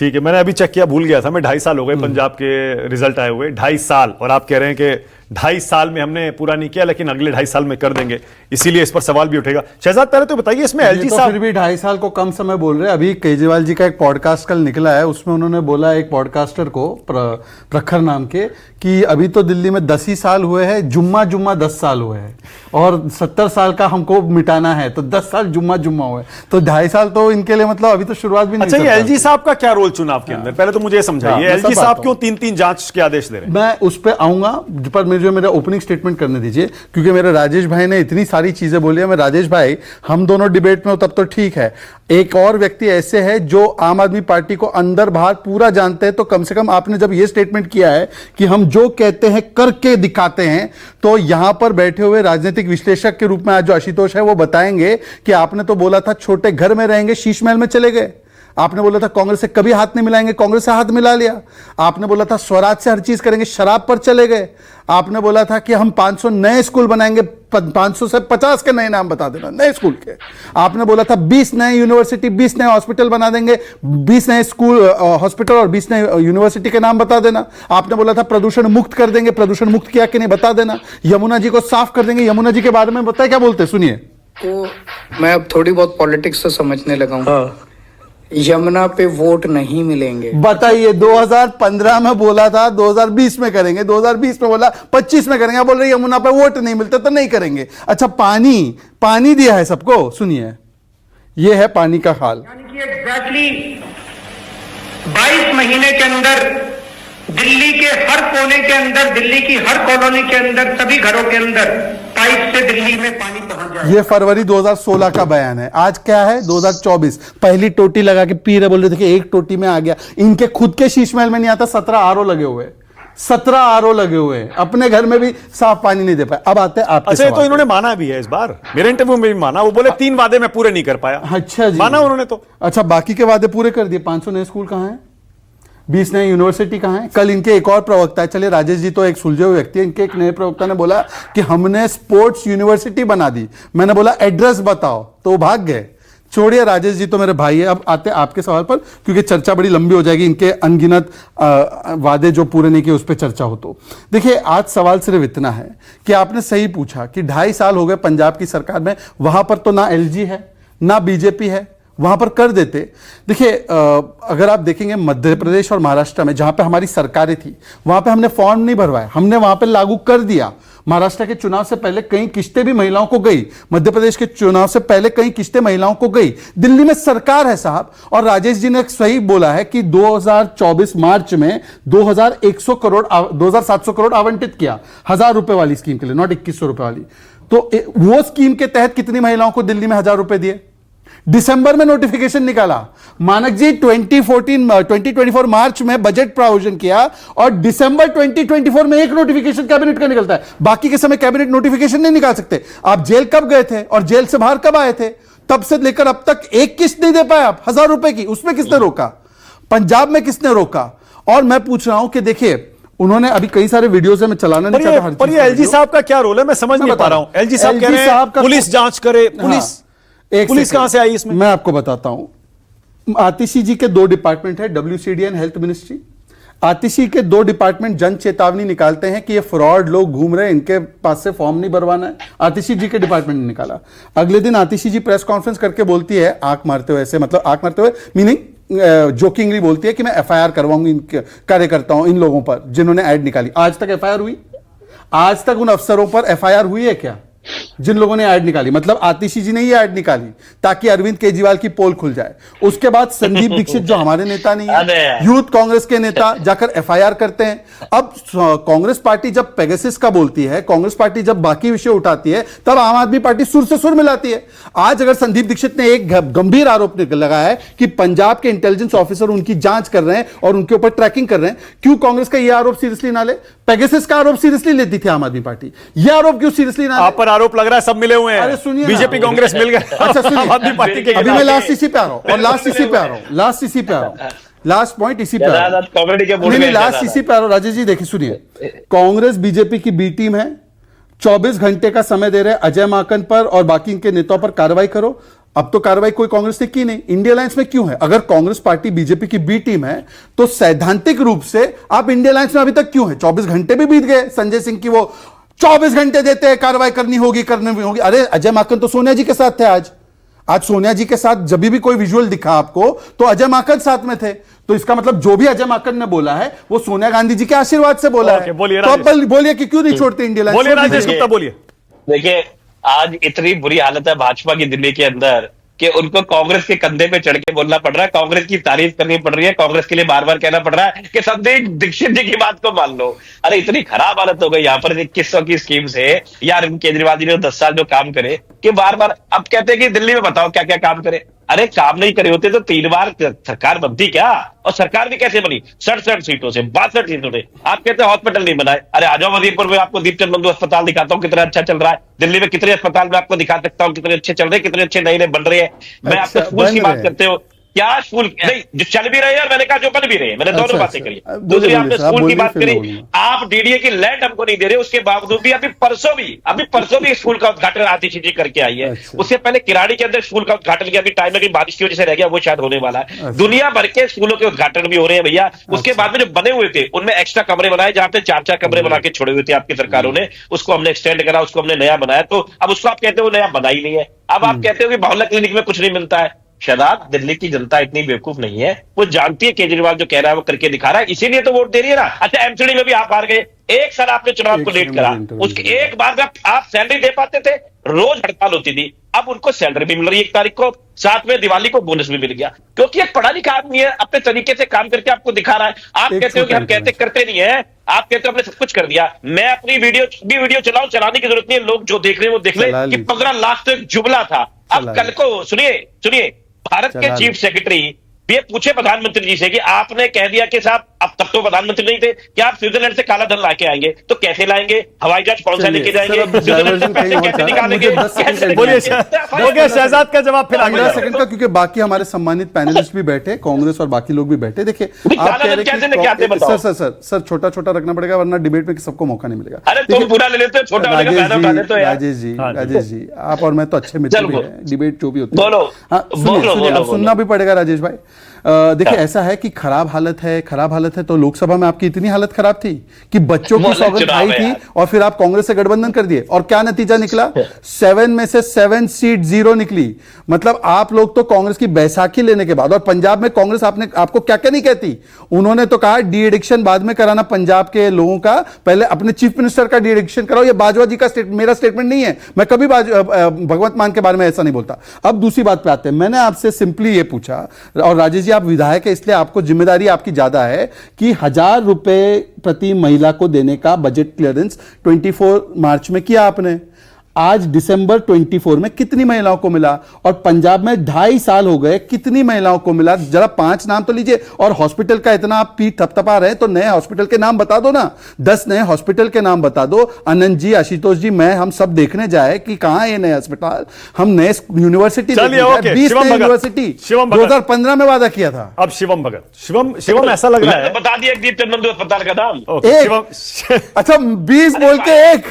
ठीक है, मैंने अभी चेक किया, भूल गया था मैं, 2.5 साल हो गए पंजाब के रिजल्ट आए हुए, 2.5 साल, और आप कह रहे हैं कि 2.5 साल में हमने पूरा नहीं किया, लेकिन अगले 2.5 साल में कर देंगे, इसीलिए इस पर सवाल भी उठेगा। शहजाद पहले तो बताइए इसमें एलजी तो साहब फिर भी 2.5 साल को कम समय बोल रहे हैं। अभी केजरीवाल जी का एक पॉडकास्ट कल निकला है, उसमें उन्होंने बोला एक पॉडकास्टर को, प्रखर नाम के, कि अभी तो दिल्ली में 10 ही साल हुए हैं, जुम्मा 10 साल हुए हैं, और 70 साल का हमको मिटाना है, तो 10 साल जुम्मा हुए, तो 2.5 साल तो इनके लिए मतलब अभी तो शुरुआत भी नहीं। अच्छा, ये एलजी साहब का क्या रोल चुनाव के अंदर, पहले तो मुझे समझाइए, एलजी साहब क्यों 3-3 जांच के आदेश दे रहे हैं? मैं उस पर आऊंगा, पर मुझे मेरा ओपनिंग स्टेटमेंट करने दीजिए, क्योंकि मेरे राजेश भाई ने इतनी सारी चीजें बोली है। मैं राजेश भाई, हम दोनों डिबेट में हो तब तो ठीक है, एक और व्यक्ति ऐसे है जो आम आदमी पार्टी को अंदर बाहर पूरा जानते हैं, तो कम से कम आपने जब यह स्टेटमेंट किया है कि हम जो कहते हैं करके दिखाते हैं, तो यहां पर बैठे हुए राजनीतिक विश्लेषक के रूप में आज जो आशुतोष है वो बताएंगे कि आपने तो बोला था छोटे घर में रहेंगे, शीश महल में चले गए। आपने बोला था कांग्रेस से कभी हाथ नहीं मिलाएंगे, कांग्रेस से हाथ मिला लिया। आपने बोला था स्वराज से हर चीज करेंगे, शराब पर चले गए। आपने बोला था कि हम 500 नए स्कूल बनाएंगे, 500 से 50 के नए नाम बता देना नए स्कूल के। आपने बोला था 20 नए यूनिवर्सिटी, 20 नए हॉस्पिटल बना देंगे, 20 नए स्कूल हॉस्पिटल और 20 नए यूनिवर्सिटी के नाम बता देना। आपने बोला था प्रदूषण मुक्त कर देंगे, प्रदूषण मुक्त किया कि नहीं बता देना। यमुना जी को साफ कर देंगे, यमुना जी के बारे में बताए क्या बोलते, सुनिए। तो मैं अब थोड़ी बहुत पॉलिटिक्स तो समझने लगा हूँ। यमुना पे वोट नहीं मिलेंगे, बताइए। 2015 में बोला था 2020 में करेंगे, 2020 में बोला 25 में करेंगे, बोल रहे यमुना पे वोट नहीं मिलते तो नहीं करेंगे। अच्छा, पानी दिया है सबको, सुनिए, यह है पानी का हाल। यानी कि एग्जैक्टली 22 महीने के अंदर दिल्ली के हर कोने के अंदर, दिल्ली की हर कॉलोनी के अंदर, सभी घरों के अंदर पाइप से दिल्ली में पानी पहुंच जाए। ये फरवरी 2016 का बयान है। आज क्या है 2024। पहली टोटी लगा के पी रहे, बोल रहे थे कि एक टोटी में आ गया। इनके खुद के शीश महल में नहीं आता, 17 आरओ लगे हुए, 17 आरओ लगे हुए हैं, अपने घर में भी साफ पानी नहीं दे पाए। अब आते हैं आपके अच्छा, तो इन्होंने माना भी है इस बार, मेरे इंटरव्यू में भी माना, वो बोले 3 वादे मैं पूरे नहीं कर पाया। अच्छा जी, माना उन्होंने तो। अच्छा, बाकी के वादे पूरे कर दिए। 500 नए स्कूल कहां हैं, 20 नए यूनिवर्सिटी कहां है? कल इनके एक और प्रवक्ता है, चलिए राजेश जी तो एक सुलझे हुए व्यक्ति है, इनके एक नए प्रवक्ता ने बोला कि हमने स्पोर्ट्स यूनिवर्सिटी बना दी। मैंने बोला एड्रेस बताओ, तो भाग गए। छोड़िए, राजेश जी तो मेरे भाई है। अब आते आपके सवाल पर, क्योंकि चर्चा बड़ी लंबी हो जाएगी, इनके अनगिनत वादे जो पूरे नहीं किए उस पर चर्चा हो। तो देखिए, आज सवाल सिर्फ इतना है कि आपने सही पूछा कि 2.5 साल हो गए पंजाब की सरकार में, वहां पर तो ना एलजी है ना बीजेपी है, वहां पर कर देते। देखिए, अगर आप देखेंगे मध्य प्रदेश और महाराष्ट्र में जहां पे हमारी सरकारें थी, वहां पे हमने फॉर्म नहीं भरवाए, हमने वहां पे लागू कर दिया। महाराष्ट्र के चुनाव से पहले कई किस्तें भी महिलाओं को गई, मध्य प्रदेश के चुनाव से पहले कई किस्तें महिलाओं को गई। दिल्ली में सरकार है साहब, और राजेश जी ने सही बोला है कि 2024 मार्च में 2700 करोड़ आवंटित किया 1000 रुपए वाली स्कीम के लिए, नॉट 2100 रुपए वाली। तो वो स्कीम के तहत कितनी महिलाओं को दिल्ली में 1000 रुपए दिए? दिसंबर में नोटिफिकेशन निकाला। मानक जी 2024 मार्च में बजट प्रावधान किया, और दिसंबर 2024 में एक नोटिफिकेशन कैबिनेट का निकलता है। बाकी के समय कैबिनेट नोटिफिकेशन नहीं निकाल सकते। आप जेल कब गए थे और जेल से बाहर कब आए थे? तब से लेकर अब तक एक किस्त नहीं दे पाए आप 1000 रुपए की। उसमें किसने रोका? पंजाब में किसने रोका? और मैं पूछ रहा हूं कि देखिए, उन्होंने अभी कई सारे वीडियोस में चलाना नहीं चाहता। पर ये एलजी साहब का क्या रोल है, मैं समझ नहीं पा रहा हूं। एलजी साहब कह रहे हैं पुलिस जांच करे, पुलिस कहां से आई इसमें? मैं आपको बताता हूं। आतिशी जी के 2 डिपार्टमेंट है, WCD एंड हेल्थ मिनिस्ट्री। आतिशी के 2 डिपार्टमेंट जन चेतावनी निकालते हैं कि ये फ्रॉड लोग घूम रहे हैं, इनके पास से फॉर्म नहीं भरवाना है। आतिशी जी के डिपार्टमेंट ने निकाला। अगले दिन आतिशी जी प्रेस कॉन्फ्रेंस करके बोलती है, आंख मारते हुए, ऐसे मतलब आंख मारते हुए मीनिंग जोकिंगली बोलती है कि मैं FIR करवाऊंगी इन कार्यकर्ताओं, इन लोगों पर जिन्होंने ऐड निकाली। आज तक FIR हुई? आज तक उन अफसरों पर FIR हुई है क्या जिन लोगों ने ऐड निकाली? मतलब आतिशी जी ने ही ऐड निकाली ताकि अरविंद केजरीवाल की पोल खुल जाए। उसके बाद संदीप दीक्षित जो हमारे नेता नहीं है, यूथ कांग्रेस के नेता जाकर FIR करते हैं। अब कांग्रेस पार्टी जब पेगासस का बोलती है, कांग्रेस पार्टी जब बाकी विषय उठाती है, तब आम आदमी पार्टी सुर से सुर मिलाती है। आज अगर संदीप दीक्षित ने एक गंभीर आरोप लगाया है कि पंजाब के इंटेलिजेंस ऑफिसर उनकी जांच कर रहे हैं और उनके ऊपर ट्रैकिंग कर रहे हैं, क्यों कांग्रेस का यह आरोप सीरियसली ना ले? पेगासस का आरोप सीरियसली लेती थी आम आदमी पार्टी, यह आरोप क्यों सीरियसली ना ले? आरोप लग रहा है सब मिले हुए हैं। अरे सुनिए, बीजेपी कांग्रेस मिल गए। अच्छा सुनिए, आम आदमी पार्टी के अभी मैं लास्ट इसी पे आ रहा हूं, और लास्ट इसी पे आ रहा हूं, लास्ट पॉइंट इसी पे आ रहा हूं। नहीं, लास्ट इसी पे आ रहा हूं। राजेश जी देखिए, सुनिए, कांग्रेस बीजेपी की बी टीम है, 24 घंटे का समय दे रहे हैं अजय माकन पर और बाकी इनके नेताओं पर कार्रवाई करो। अब तो कार्रवाई कोई कांग्रेस ने की नहीं। इंडिया अलायंस में क्यों है? अगर कांग्रेस पार्टी बीजेपी की बी टीम है तो सैद्धांतिक रूप से आप इंडिया अलायंस में अभी तक क्यों है? 24 घंटे भी बीत गए। संजय सिंह की वो 24 घंटे देते हैं, कार्रवाई करनी होगी। अरे अजय माकन तो सोनिया जी के साथ थे। आज सोनिया जी के साथ जब भी कोई विजुअल दिखा आपको तो अजय माकन साथ में थे। तो इसका मतलब जो भी अजय माकन ने बोला है वो सोनिया गांधी जी के आशीर्वाद से बोला है। बोलिए तो अब बोलिए कि क्यों नहीं छोड़ते इंडिया अलायंस? बोलिए राजेश गुप्ता, बोलिए। देखिए, आज इतनी बुरी हालत है भाजपा की दिल्ली के अंदर कि उनको कांग्रेस के कंधे पे चढ़ के बोलना पड़ रहा है, कांग्रेस की तारीफ करनी पड़ रही है, कांग्रेस के लिए बार बार कहना पड़ रहा है कि संदीप दीक्षित जी की बात को मान लो। अरे इतनी खराब हालत हो गई यहाँ पर 2100 की स्कीम से यार। केजरीवाल जी ने 10 साल जो काम करे कि बार बार अब कहते हैं कि दिल्ली में बताओ क्या क्या काम करे। अरे काम नहीं करे होते तो 3 बार सरकार बनती क्या? और सरकार भी कैसे बनी? 67 सीटों से, 62 सीटों से। आप कहते हैं हॉस्पिटल नहीं बनाए। अरे आ जाओ मदीरपुर में, आपको दीपचंद बंधु अस्पताल दिखाता हूँ कितना अच्छा चल रहा है। दिल्ली में कितने अस्पताल में आपको दिखा सकता हूँ कितने अच्छे चल रहे हैं, कितने अच्छे नए नए बन रहे हैं। मैं आपको स्कूल की बात करते हो, क्या स्कूल नहीं जो चल भी रहे हैं और मैंने कहा जो बन भी रहे हैं, मैंने दोनों बातें करी। दूसरी आपने स्कूल की बात करी, आप डीडीए की लैंड हमको नहीं दे रहे, उसके बावजूद भी अभी परसों भी स्कूल का उद्घाटन आतिशी जी करके आई है। उससे पहले किराड़ी के अंदर स्कूल का उद्घाटन किया, अभी टाइम में बारिश की वजह से रह गया, वो शायद होने वाला है। दुनिया भर के स्कूलों के उद्घाटन भी हो रहे हैं भैया। उसके बाद में जो बने हुए थे उनमें एक्स्ट्रा कमरे बनाए, जहां पे 4-4 कमरे बना के छोड़े हुए थे आपकी सरकारों ने, उसको हमने एक्सटेंड करा, उसको हमने नया बनाया। तो अब उसको आप कहते हो नया बना ही नहीं है। अब आप कहते हो कि मोहल्ला क्लिनिक में कुछ नहीं मिलता है। शहजाद, दिल्ली की जनता इतनी बेवकूफ नहीं है, वो जानती है केजरीवाल जो कह रहा है वो करके दिखा रहा है, इसीलिए तो वोट दे रही है ना। अच्छा, एमसीडी में भी आप हार गए। एक साल आपने चुनाव को लेट करा, उसके एक बार में आप सैलरी दे पाते थे, रोज हड़ताल होती थी। अब उनको सैलरी भी मिल रही है 1 तारीख को, साथ में दिवाली को बोनस भी मिल गया, क्योंकि एक पढ़ा लिखा आदमी है, अपने तरीके से काम करके आपको दिखा रहा है। आप कहते हो कि हम कहते करते नहीं है, आप कहते हो हमने सब कुछ कर दिया। मैं अपनी वीडियो चलाऊं, चलाने की जरूरत नहीं है, लोग जो देख रहे हैं वो देख ले कि 15 लाख तो एक जुमला था। अब कल को सुनिए भारत के चीफ सेक्रेटरी ये पूछे प्रधानमंत्री जी से कि आपने कह दिया कि साहब अब तक तो प्रधानमंत्री नहीं थे कि आप स्विट्जरलैंड से काला धन लाके आएंगे, तो कैसे लाएंगे? हवाई जहाज कौन सा लेके जाएंगे? स्विट्जरलैंड से पैसे कैसे निकालेंगे? बोलिए शहजाद का जवाब फिर 15 सेकंड का, क्योंकि बाकी हमारे सम्मानित पैनलिस्ट भी बैठे, कांग्रेस और बाकी लोग भी बैठे। देखिए आप कह रहे हैं सर छोटा छोटा रखना पड़ेगा वरना डिबेट में सबको मौका नहीं मिलेगा। अरे तुम पूरा ले लेते हो, छोटा राजेश जी आप और मैं तो अच्छे मित्र भी हैं, डिबेट जो भी होती है अब सुनना भी पड़ेगा राजेश भाई। देखिए ऐसा है कि खराब हालत है तो लोकसभा में आपकी इतनी हालत खराब थी कि बच्चों की सौगंध खाई थी और फिर आप कांग्रेस से गठबंधन कर दिए और क्या नतीजा निकला? 7 में से 7 सीट 0 निकली। मतलब आप लोग तो कांग्रेस की बैसाखी लेने के बाद, और पंजाब में कांग्रेस आपको क्या क्या नहीं कहती, उन्होंने तो कहा डी एडिक्शन बाद में कराना पंजाब के लोगों का, पहले अपने चीफ मिनिस्टर का डी एडिक्शन कराओ। ये बाजवा जी का मेरा स्टेटमेंट नहीं है, मैं कभी भगवंत मान के बारे में ऐसा नहीं बोलता। अब दूसरी बात पे आते हैं, मैंने आपसे सिंपली ये पूछा, और राजेश जी आप विधायक है इसलिए आपको जिम्मेदारी आपकी ज्यादा है, कि 1000 रुपए प्रति महिला को देने का बजट क्लियरेंस 24 मार्च में किया आपने। आज दिसंबर 24 में कितनी महिलाओं को मिला? और पंजाब में 2.5 साल हो गए, कितनी महिलाओं को मिला? जरा 5 नाम तो लीजिए। और हॉस्पिटल का इतना आप पीठ थपथपा रहे हैं तो नए हॉस्पिटल के नाम बता दो ना, 10 नए हॉस्पिटल के नाम बता दो। आनंद जी, आशुतोष जी, मैं हम सब देखने जाए कि कहां ये नए अस्पताल, हम नए यूनिवर्सिटी 20 नए यूनिवर्सिटी 2015 में वादा किया था। अब शिवम भगत, शिवम ऐसा लग रहा है, बता दिया दीपचंद बंधु अस्पताल का नाम। अच्छा 20 बोल के एक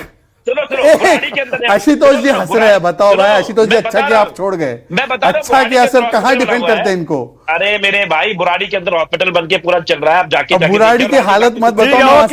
आशुतोष जी हंस रहे हैं, बताओ भाई आशुतोष जी, अच्छा कि आप छोड़ गए, अच्छा किया सर, कहाँ डिफेंड करते हैं इनको? अरे मेरे भाई बुराड़ी के अंदर हॉस्पिटल बन के पूरा चल रहा है, आप जाके बुराड़ी की हालत मत बताओ।